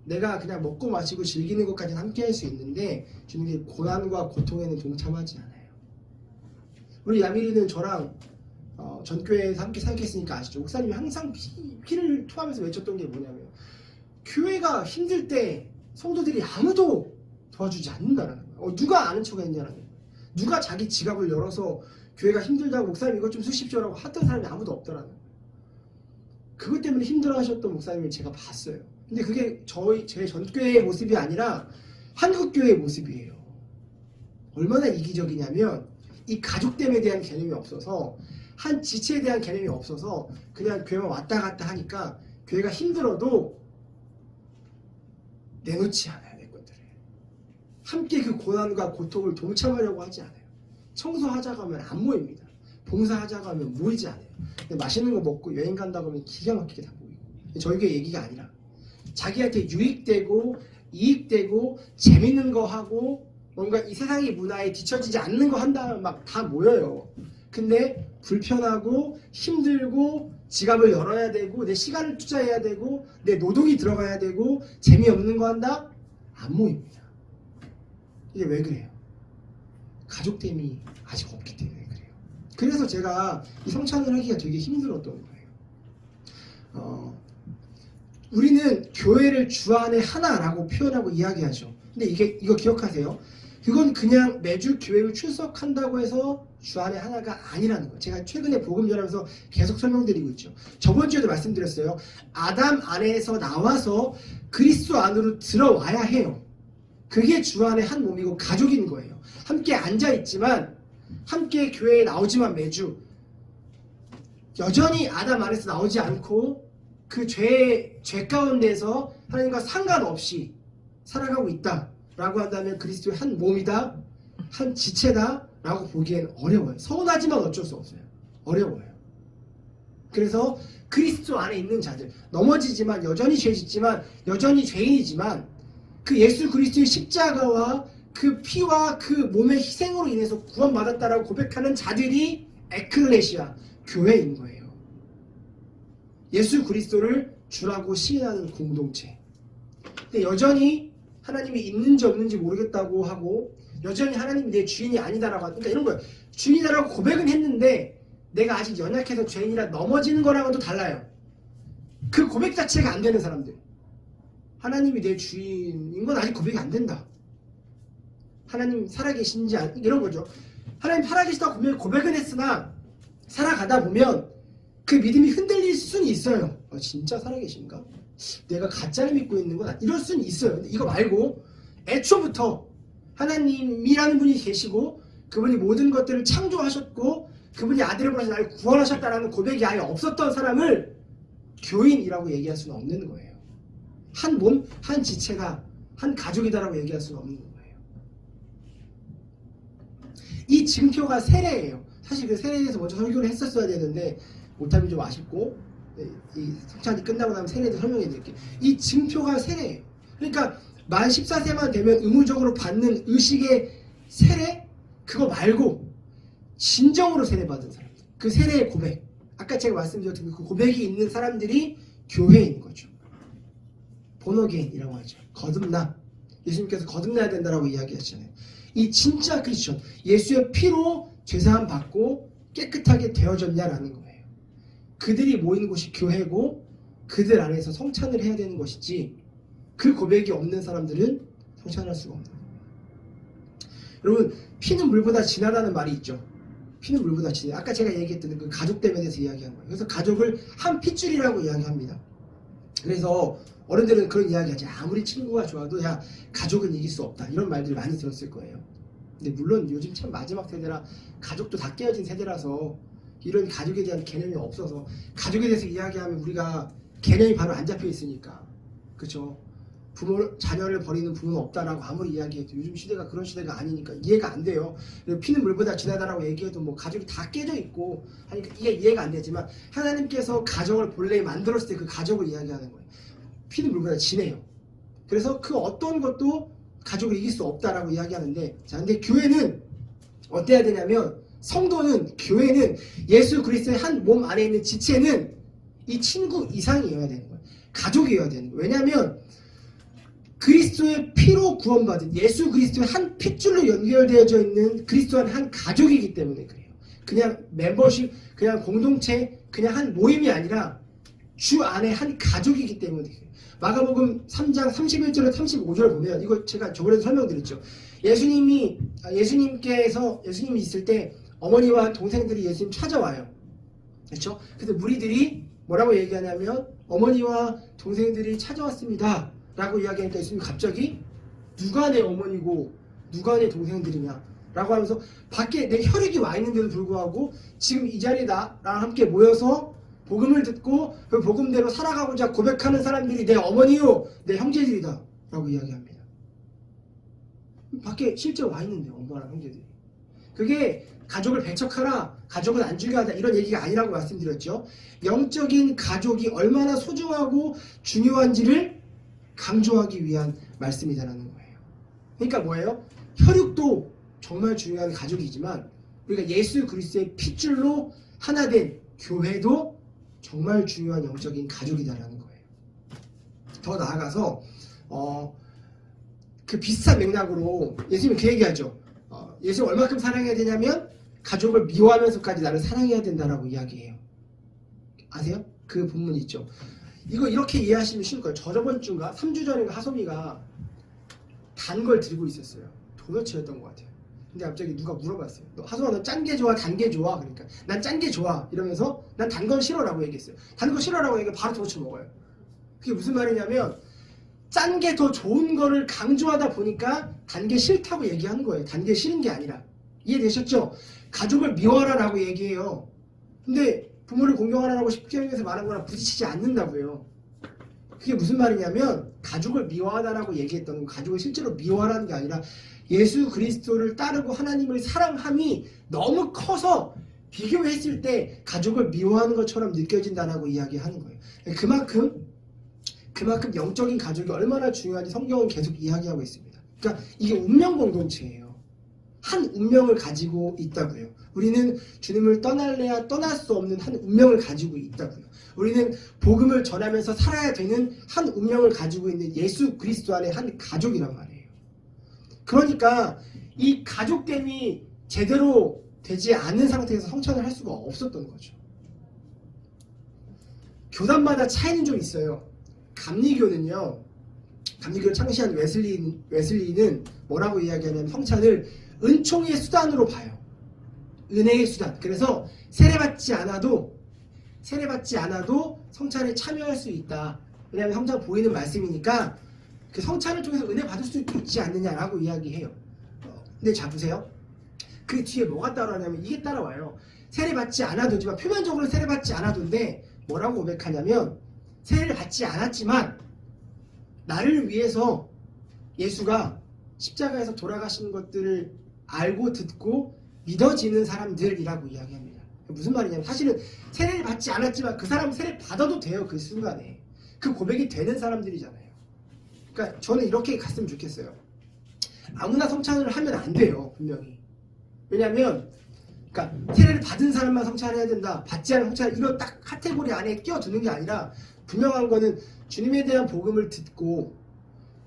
내가 그냥 먹고 마시고 즐기는 것까지는 함께 할 수 있는데 주는 게 고난과 고통에는 동참하지 않아요. 우리 야미리는 저랑 전교회에서 함께 사역했으니까 아시죠? 목사님이 항상 피를 토하면서 외쳤던 게 뭐냐면 교회가 힘들 때 성도들이 아무도 도와주지 않는다라는 거예요. 누가 아는 척 했냐라는 거예요. 누가 자기 지갑을 열어서 교회가 힘들다고 목사님 이것 좀 쓰십시오라고 하던 사람이 아무도 없더라는 거예요. 그것 때문에 힘들어하셨던 목사님을 제가 봤어요. 근데 그게 제 전교회의 모습이 아니라 한국교회의 모습이에요. 얼마나 이기적이냐면 이 가족됨에 대한 개념이 없어서 한 지체에 대한 개념이 없어서 그냥 교회만 왔다 갔다 하니까 교회가 힘들어도 내놓지 않아요. 내 것들을. 함께 그 고난과 고통을 동참하려고 하지 않아요. 청소하자고 하면 안 모입니다. 봉사하자고 하면 모이지 않아요. 근데 맛있는 거 먹고 여행 간다고 하면 기가 막히게 다 모이고. 저희 교회 얘기가 아니라 자기한테 유익되고 이익되고 재밌는 거 하고 뭔가 이 세상의 문화에 뒤처지지 않는 거 한다면 막 다 모여요. 근데 불편하고 힘들고 지갑을 열어야 되고 내 시간을 투자해야 되고 내 노동이 들어가야 되고 재미없는 거 한다? 안 모입니다. 이게 왜 그래요? 가족됨이 아직 없기 때문에 그래요. 그래서 제가 이 성찬을 하기가 되게 힘들었던 거예요. 우리는 교회를 주 안에 하나라고 표현하고 이야기하죠. 근데 이거 기억하세요. 그건 그냥 매주 교회를 출석한다고 해서 주 안에 하나가 아니라는 거예요. 제가 최근에 복음 전하면서 계속 설명드리고 있죠. 저번 주에도 말씀드렸어요. 아담 안에서 나와서 그리스도 안으로 들어와야 해요. 그게 주 안에 한 몸이고 가족인 거예요. 함께 앉아있지만 함께 교회에 나오지만 매주 여전히 아담 안에서 나오지 않고 그 죄 가운데서 하나님과 상관없이 살아가고 있다라고 한다면 그리스도의 한 몸이다, 한 지체다라고 보기엔 어려워요. 서운하지만 어쩔 수 없어요. 어려워요. 그래서 그리스도 안에 있는 자들, 넘어지지만 여전히 죄짓지만 여전히 죄인이지만 그 예수 그리스도의 십자가와 그 피와 그 몸의 희생으로 인해서 구원받았다라고 고백하는 자들이 에클레시아, 교회인 거예요. 예수 그리스도를 주라고 시인하는 공동체. 근데 여전히 하나님이 있는지 없는지 모르겠다고 하고 여전히 하나님이 내 주인이 아니다라고 하니까 이런 거예요. 주인이다라고 고백은 했는데 내가 아직 연약해서 죄인이라 넘어지는 거랑은 또 달라요. 그 고백 자체가 안 되는 사람들. 하나님이 내 주인인 건 아직 고백이 안 된다. 하나님 살아계신지 이런 거죠. 하나님 살아계시다고 고백은 했으나 살아가다 보면 그 믿음이 흔들릴 수는 있어요. 진짜 살아계신가? 내가 가짜를 믿고 있는 건 이럴 수는 있어요. 근데 이거 말고 애초부터 하나님이라는 분이 계시고 그분이 모든 것들을 창조하셨고 그분이 아들을 보내서 나를 구원하셨다라는 고백이 아예 없었던 사람을 교인이라고 얘기할 수는 없는 거예요. 한 몸, 한 지체가 한 가족이다라고 얘기할 수는 없는 거예요. 이 증표가 세례예요. 사실 그 세례에 대해서 먼저 설교를 했었어야 되는데 못하면 좀 아쉽고 이 성찬이 끝나고 나면 세례도 설명해 드릴게요. 이 증표가 세례예요. 그러니까 만 14세만 되면 의무적으로 받는 의식의 세례? 그거 말고 진정으로 세례받은 사람들. 그 세례의 고백. 아까 제가 말씀드렸던 그 고백이 있는 사람들이 교회인 거죠. 본어게인이라고 하죠. 거듭나. 예수님께서 거듭나야 된다라고 이야기하시잖아요. 이 진짜 크리스천, 예수의 피로 죄사함 받고 깨끗하게 되어졌냐라는 거예요. 그들이 모이는 곳이 교회고 그들 안에서 성찬을 해야 되는 것이지 그 고백이 없는 사람들은 성찬할 수가 없는 거예요. 여러분 피는 물보다 진하다는 말이 있죠. 피는 물보다 진해. 아까 제가 얘기했던 그 가족됨에 대해서 이야기한 거예요. 그래서 가족을 한 핏줄이라고 이야기합니다. 그래서 어른들은 그런 이야기하지. 아무리 친구가 좋아도 야 가족은 이길 수 없다. 이런 말들을 많이 들었을 거예요. 근데 물론 요즘 참 마지막 세대라 가족도 다 깨어진 세대라서 이런 가족에 대한 개념이 없어서 가족에 대해서 이야기하면 우리가 개념이 바로 안 잡혀 있으니까 그렇죠. 자녀를 버리는 부모는 없다라고 아무리 이야기해도 요즘 시대가 그런 시대가 아니니까 이해가 안 돼요. 피는 물보다 진하다라고 얘기해도 뭐 가족이 다 깨져 있고 하니까 이게 이해가 안 되지만 하나님께서 가정을 본래 만들었을 때 그 가족을 이야기하는 거예요. 피는 물보다 진해요. 그래서 그 어떤 것도 가족을 이길 수 없다라고 이야기하는데 자 근데 교회는 어때야 되냐면 성도는 교회는 예수 그리스도의 한 몸 안에 있는 지체는 이 친구 이상이어야 되는 거예요. 가족이어야 되는 거예요. 왜냐하면 그리스도의 피로 구원받은 예수 그리스도의 한 핏줄로 연결되어져 있는 그리스도 한 가족이기 때문에 그래요. 그냥 멤버십, 그냥 공동체, 그냥 한 모임이 아니라 주 안에 한 가족이기 때문에 그래요. 마가복음 3장 31절에 35절 보면 이거 제가 저번에도 설명드렸죠. 예수님이 있을 때 어머니와 동생들이 예수님 찾아와요. 그렇죠? 근데 무리들이 뭐라고 얘기하냐면 어머니와 동생들이 찾아왔습니다 라고 이야기하니까 예수님이 갑자기 누가 내 어머니고 누가 내 동생들이냐 라고 하면서 밖에 내 혈육이 와 있는데도 불구하고 지금 이 자리에 나랑 함께 모여서 복음을 듣고 그 복음대로 살아가고자 고백하는 사람들이 내 어머니요 내 형제들이다 라고 이야기합니다. 밖에 실제 와 있는데 엄마랑 형제들이. 그게 가족을 배척하라, 가족은 안 중요하다 이런 얘기가 아니라고 말씀드렸죠. 영적인 가족이 얼마나 소중하고 중요한지를 강조하기 위한 말씀이다라는 거예요. 그러니까 뭐예요? 혈육도 정말 중요한 가족이지만 우리가 예수 그리스도의 핏줄로 하나 된 교회도 정말 중요한 영적인 가족이다라는 거예요. 더 나아가서 그 비슷한 맥락으로 예수님은 그 얘기하죠. 예수를 얼마큼 사랑해야 되냐면 가족을 미워하면서까지 나를 사랑해야 된다라고 이야기해요. 아세요? 그 본문 있죠. 이거 이렇게 이해하시면 쉬울 거예요. 저번 주인가 3주 전인가 하솜이가 단 걸 들고 있었어요. 도너츠였던 것 같아요. 근데 갑자기 누가 물어봤어요. 하솜아 너 짠 게 좋아? 단 게 좋아? 그러니까 난 짠 게 좋아 이러면서 난 단 건 싫어라고 얘기했어요. 단 거 싫어라고 얘기하면 바로 도너츠 먹어요. 그게 무슨 말이냐면 짠 게 더 좋은 거를 강조하다 보니까 단 게 싫다고 얘기하는 거예요. 단 게 싫은 게 아니라. 이해되셨죠? 가족을 미워하라라고 얘기해요. 근데 부모를 공경하라고 십계명에서 말한 거랑 부딪히지 않는다고요. 그게 무슨 말이냐면 가족을 미워하다라고 얘기했던 건 가족을 실제로 미워하라는 게 아니라 예수 그리스도를 따르고 하나님을 사랑함이 너무 커서 비교했을 때 가족을 미워하는 것처럼 느껴진다라고 이야기하는 거예요. 그만큼 영적인 가족이 얼마나 중요한지 성경은 계속 이야기하고 있습니다. 그러니까 이게 운명 공동체예요. 한 운명을 가지고 있다고요. 우리는 주님을 떠날래야 떠날 수 없는 한 운명을 가지고 있다고요. 우리는 복음을 전하면서 살아야 되는 한 운명을 가지고 있는 예수 그리스도 안에 한 가족이란 말이에요. 그러니까 이 가족됨이 제대로 되지 않는 상태에서 성찬을 할 수가 없었던 거죠. 교단마다 차이는 좀 있어요. 감리교를 창시한 웨슬리는 뭐라고 이야기하냐면 성찬을 은총의 수단으로 봐요. 은혜의 수단. 그래서 세례받지 않아도 성찬에 참여할 수 있다. 왜냐하면 성찬 보이는 말씀이니까 그 성찬을 통해서 은혜 받을 수 있지 않느냐라고 이야기해요. 근데 자 보세요. 그 뒤에 뭐가 따라오냐면 이게 따라와요. 세례받지 않아도지만 표면적으로 세례받지 않아도인데 뭐라고 고백하냐면 세례를 받지 않았지만 나를 위해서 예수가 십자가에서 돌아가신 것들을 알고 듣고 믿어지는 사람들이라고 이야기합니다. 무슨 말이냐면 사실은 세례를 받지 않았지만 그 사람은 세례 받아도 돼요. 그 순간에. 그 고백이 되는 사람들이잖아요. 그러니까 저는 이렇게 갔으면 좋겠어요. 아무나 성찬을 하면 안 돼요. 분명히. 왜냐하면 그러니까 세례를 받은 사람만 성찬해야 된다. 받지 않은 성찬 이런 딱 카테고리 안에 끼워두는 게 아니라 분명한 거는 주님에 대한 복음을 듣고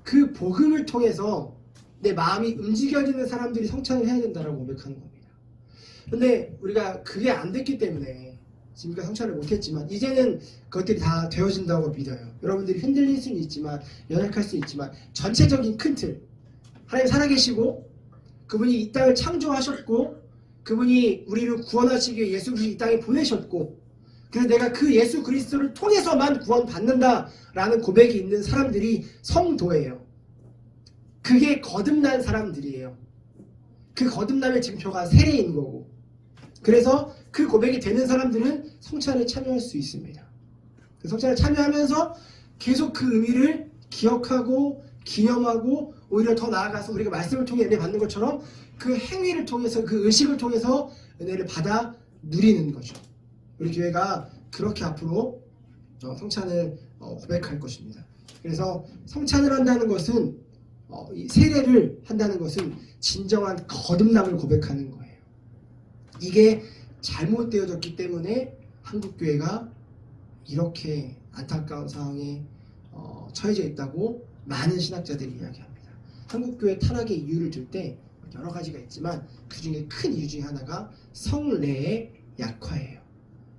그 복음을 통해서 내 마음이 움직여지는 사람들이 성찬을 해야 된다라고 고백하는 겁니다. 근데 우리가 그게 안 됐기 때문에 지금까지 성찬을 못했지만 이제는 그것들이 다 되어진다고 믿어요. 여러분들이 흔들릴 수는 있지만 연약할 수 있지만 전체적인 큰 틀, 하나님 살아계시고 그분이 이 땅을 창조하셨고 그분이 우리를 구원하시기 위해 예수 그리스도를 이 땅에 보내셨고 그래서 내가 그 예수 그리스도를 통해서만 구원받는다라는 고백이 있는 사람들이 성도예요. 그게 거듭난 사람들이에요. 그 거듭남의 증표가 세례인 거고 그래서 그 고백이 되는 사람들은 성찬에 참여할 수 있습니다. 그 성찬에 참여하면서 계속 그 의미를 기억하고 기념하고 오히려 더 나아가서 우리가 말씀을 통해 은혜 받는 것처럼 그 행위를 통해서 그 의식을 통해서 은혜를 받아 누리는 거죠. 우리 교회가 그렇게 앞으로 성찬을 고백할 것입니다. 그래서 성찬을 한다는 것은 이 세례를 한다는 것은 진정한 거듭남을 고백하는 거예요. 이게 잘못되어졌기 때문에 한국교회가 이렇게 안타까운 상황에 처해져 있다고 많은 신학자들이 이야기합니다. 한국교회 타락의 이유를 들 때 여러 가지가 있지만 그 중에 큰 이유 중에 하나가 성례의 약화예요.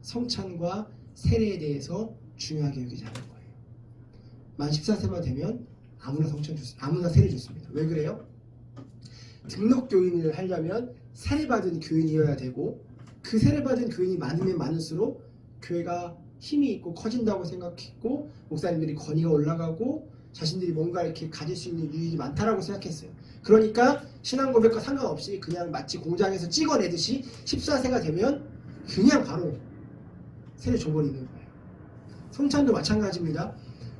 성찬과 세례에 대해서 중요하게 여기지 않는 거예요. 만 14세만 되면 아무나 세례 줬습니다. 왜 그래요? 등록 교인을 하려면 세례받은 교인이어야 되고 그 세례받은 교인이 많으면 많을수록 교회가 힘이 있고 커진다고 생각했고 목사님들이 권위가 올라가고 자신들이 뭔가 이렇게 가질 수 있는 유익이 많다라고 생각했어요. 그러니까 신앙 고백과 상관없이 그냥 마치 공장에서 찍어내듯이 14세가 되면 그냥 바로 세례 줘버리는 거예요. 성찬도 마찬가지입니다.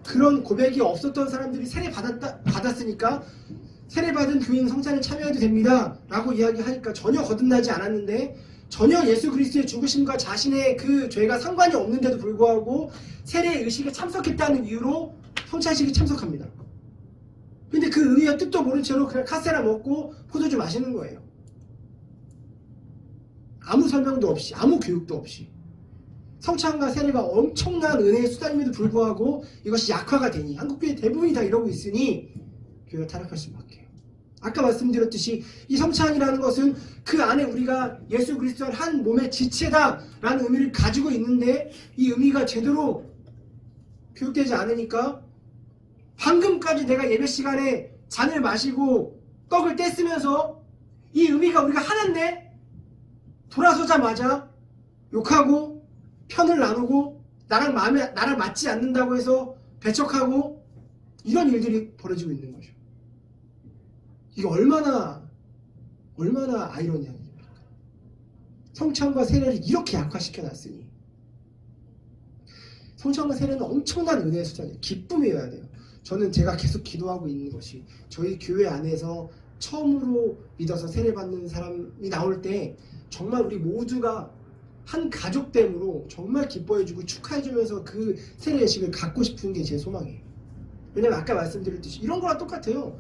그런 고백이 없었던 사람들이 세례 받았으니까 세례받은 교인 성찬에 참여해도 됩니다 라고 이야기하니까 전혀 거듭나지 않았는데 전혀 예수 그리스도의 죽으심과 자신의 그 죄가 상관이 없는데도 불구하고 세례 의식에 참석했다는 이유로 성찬식에 참석합니다. 근데 그 의미와 뜻도 모른 채로 그냥 카세라 먹고 포도주 마시는 거예요. 아무 설명도 없이 아무 교육도 없이 성찬과 세례가 엄청난 은혜의 수단임에도 불구하고 이것이 약화가 되니 한국교회 대부분이 다 이러고 있으니 교회가 타락할 수밖에. 아까 말씀드렸듯이 이 성찬이라는 것은 그 안에 우리가 예수 그리스도와 한 몸의 지체다라는 의미를 가지고 있는데 이 의미가 제대로 교육되지 않으니까 방금까지 내가 예배 시간에 잔을 마시고 떡을 떼쓰면서 이 의미가 우리가 하나인데 돌아서자마자 욕하고 편을 나누고 나랑 맞지 않는다고 해서 배척하고 이런 일들이 벌어지고 있는 거죠. 이게 얼마나 아이러니한 일입니까? 성찬과 세례를 이렇게 약화시켜놨으니 성찬과 세례는 엄청난 은혜의 수단이에요. 기쁨이어야 돼요. 저는 제가 계속 기도하고 있는 것이 저희 교회 안에서 처음으로 믿어서 세례받는 사람이 나올 때 정말 우리 모두가 한 가족됨으로 정말 기뻐해주고 축하해주면서 그 세례 예식을 갖고 싶은 게 제 소망이에요. 왜냐면 아까 말씀드렸듯이 이런 거랑 똑같아요.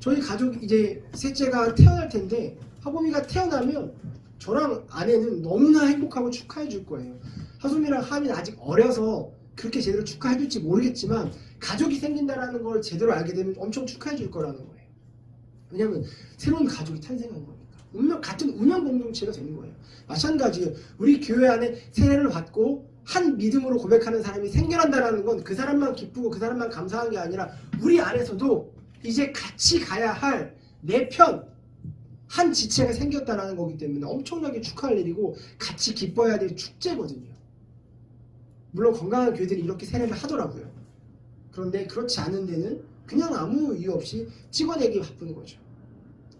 저희 가족 이제 셋째가 태어날 텐데 하범이가 태어나면 저랑 아내는 너무나 행복하고 축하해 줄 거예요. 하솜이랑 하민은 아직 어려서 그렇게 제대로 축하해 줄지 모르겠지만 가족이 생긴다라는 걸 제대로 알게 되면 엄청 축하해 줄 거라는 거예요. 왜냐면 새로운 가족이 탄생한 거니까. 같은 운명 공동체가 되는 거예요. 마찬가지예요. 우리 교회 안에 세례를 받고 한 믿음으로 고백하는 사람이 생겨난다는 건 그 사람만 기쁘고 그 사람만 감사한 게 아니라 우리 안에서도 이제 같이 가야 할 내 편, 한 지체가 생겼다는 거기 때문에 엄청나게 축하할 일이고 같이 기뻐해야 될 축제거든요. 물론 건강한 교회들이 이렇게 세례를 하더라고요. 그런데 그렇지 않은 데는 그냥 아무 이유 없이 찍어내기 바쁜 거죠.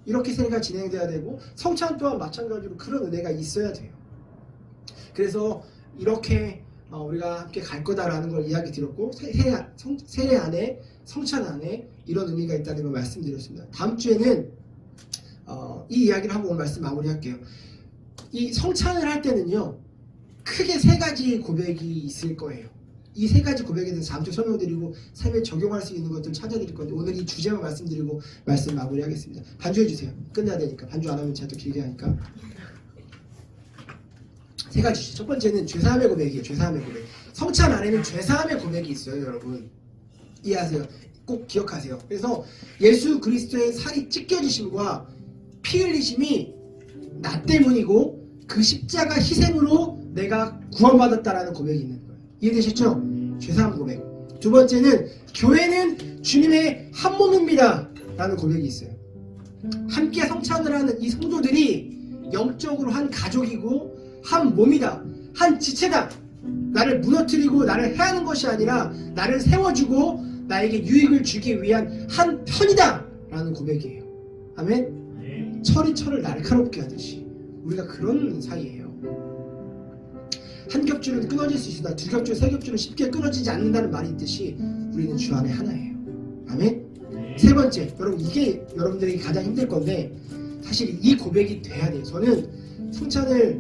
이렇게 세례가 진행돼야 되고 성찬 또한 마찬가지로 그런 은혜가 있어야 돼요. 그래서 이렇게 우리가 함께 갈 거다라는 걸 이야기 드렸고 세례 안에 성찬 안에 이런 의미가 있다는 걸 말씀드렸습니다. 다음 주에는 이 이야기를 하고 오늘 말씀 마무리할게요. 이 성찬을 할 때는요 크게 세 가지 고백이 있을 거예요. 이 세 가지 고백에 대해서 다음 주에 설명드리고 삶에 적용할 수 있는 것들 찾아드릴 건데 오늘 이 주제만 말씀드리고 말씀 마무리하겠습니다. 반주해주세요. 끝내야 되니까. 반주 안 하면 제가 또 길게 하니까. 세 가지죠. 첫 번째는 죄사함의 고백이에요. 죄사함의 고백. 성찬 안에는 죄사함의 고백이 있어요. 여러분 이해하세요. 꼭 기억하세요. 그래서 예수 그리스도의 살이 찢겨지심과 피 흘리심이 나 때문이고 그 십자가 희생으로 내가 구원받았다라는 고백이 있는 거예요. 이해되셨죠? 죄사함 고백. 두 번째는 교회는 주님의 한 몸입니다 라는 고백이 있어요. 함께 성찬을 하는 이 성도들이 영적으로 한 가족이고 한 몸이다, 한 지체다. 나를 무너뜨리고 나를 해하는 것이 아니라 나를 세워주고 나에게 유익을 주기 위한 한 편이다 라는 고백이에요. 아멘. 철이 철을 날카롭게 하듯이 우리가 그런 사이예요. 한 겹줄은 끊어질 수 있으나 두 겹줄, 세 겹줄은 쉽게 끊어지지 않는다는 말이 있듯이 우리는 주 안에 하나예요. 아멘. 세 번째, 여러분 이게 여러분들에게 가장 힘들 건데 사실 이 고백이 돼야 돼요. 저는 성찬을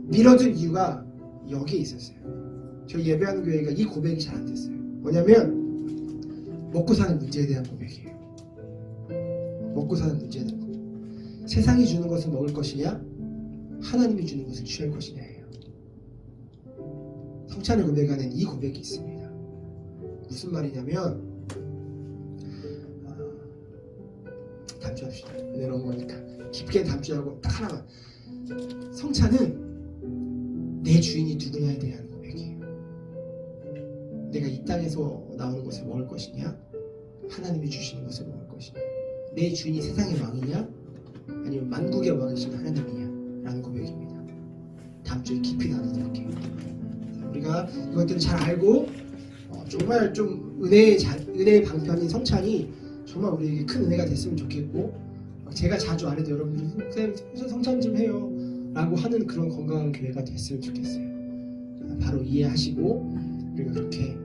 미뤄둔 이유가 여기에 있었어요. 저희 예배하는 교회가 이 고백이 잘 안 됐어요. 뭐냐면 먹고 사는 문제에 대한 고백이에요. 먹고 사는 문제에 대한 고백. 세상이 주는 것을 먹을 것이냐 하나님이 주는 것을 취할 것이냐예요. 성찬을 고백하는 이 고백이 있습니다. 무슨 말이냐면 담주합시다. 은혜로운 거니까 깊게 담주하고 딱 하나만. 성찬은 내 주인이 누구냐에 대한 고백이에요. 내가 이 땅에서 나오는 것을 먹을 것이냐 하나님이 주시는 것을 먹을 것이냐, 내 주인이 세상의 왕이냐 아니면 만국의 왕이신 하나님이냐 라는 고백입니다. 다음 주에 깊이 나눠볼게요. 우리가 이것들을 잘 알고 정말 좀 은혜의 방편인 성찬이 정말 우리에게 큰 은혜가 됐으면 좋겠고, 제가 자주 안 해도 여러분들이 쌤 성찬 좀 해요 라고 하는 그런 건강한 교회가 됐으면 좋겠어요. 바로 이해하시고 우리가 그렇게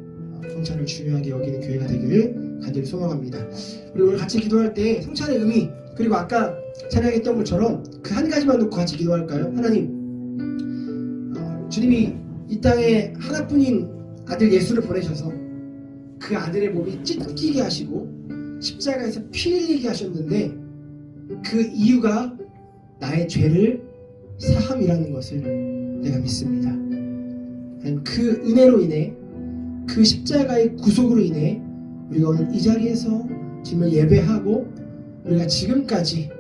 성찬을 중요하게 여기는 교회가 되기를 간절히 소망합니다. 우리 오늘 같이 기도할 때 성찬의 의미, 그리고 아까 찬양했던 것처럼 그 한 가지만 놓고 같이 기도할까요? 하나님, 주님이 이 땅에 하나뿐인 아들 예수를 보내셔서 그 아들의 몸이 찢기게 하시고 십자가에서 피 흘리게 하셨는데 그 이유가 나의 죄를 사함이라는 것을 내가 믿습니다. 그 은혜로 인해, 그 십자가의 구속으로 인해 우리가 오늘 이 자리에서 주님을 예배하고 우리가 지금까지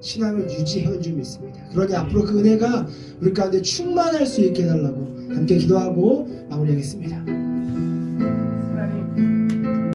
신앙을 유지해온 줄 믿습니다. 그러니 앞으로 그 은혜가 우리 가운데 충만할 수 있게 해달라고 함께 기도하고 마무리하겠습니다.